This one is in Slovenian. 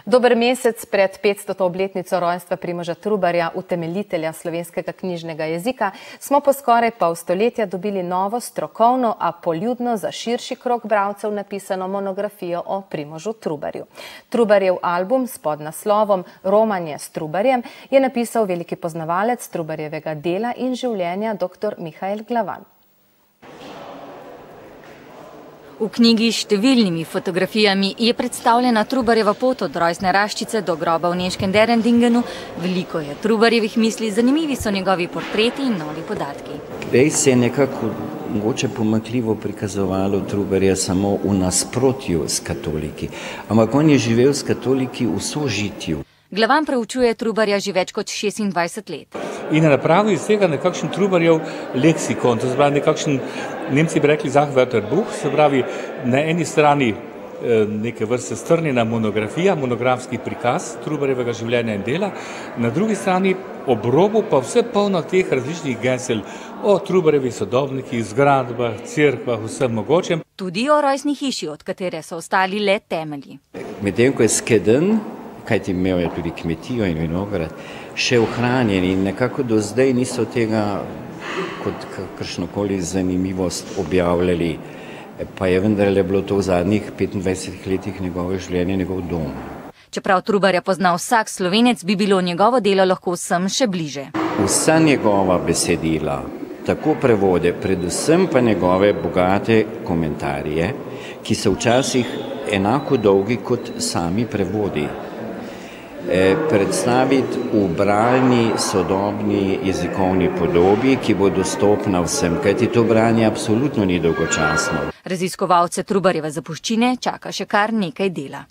Dober mesec pred 500. obletnico rojstva Primoža Trubarja, utemeljitelja slovenskega knjižnega jezika, smo po skoraj pol stoletja dobili novo, strokovno, a poljudno za širši krog bralcev napisano monografijo o Primožu Trubarju. Trubarjev album s podnaslovom Romanje s Trubarjem je napisal veliki poznavalec Trubarjevega dela in življenja dr. Mihael Glavan. V knjigi s številnimi fotografijami je predstavljena Trubarjeva pot od rojstne raščice do groba v nemškem Derendingenu. Veliko je Trubarjevih misli, zanimivi so njegovi portreti in novi podatki. Prej se je nekako mogoče pomanjkljivo prikazovalo Trubarja samo v nasprotju s katoliki, ampak on je živel s katoliki v sožitju. Glavan preučuje Trubarja že več kot 26 let. In je napravil iz tega nekakšen Trubarjev leksikon, to se pravi nekakšen, Nemci bi rekli Sachwörterbuch, se pravi na eni strani neke vrste strnjena monografija, monografski prikaz Trubarjevega življenja in dela, na drugi strani ob robu pa vse polno teh različnih gesel o Trubarjevih sodobnikih, zgradbah, cerkvah, vsem mogočem. Tudi o rojstni hiši, od katere so ostali le temelji. Medtem ko je Skedenj, kajti imel je tudi kmetijo in vinograd, še ohranjen in nekako do zdaj niso tega kot kakršnokoli zanimivost objavljali, pa je vendarle bilo to v zadnjih 25 letih njegovo življenje, njegov dom. Čeprav Trubarja pozna vsak Slovenec, bi bilo njegovo delo lahko vsem še bliže. Vsa njegova besedila, tako prevode, predvsem pa njegove bogate komentarje, ki so včasih enako dolgi kot sami prevodi, predstaviti v bralni, sodobni jezikovni podobi, ki bo dostopna vsem, kajti to branje absolutno ni dolgočasno. Raziskovalce Trubarjeve zapuščine čaka še kar nekaj dela.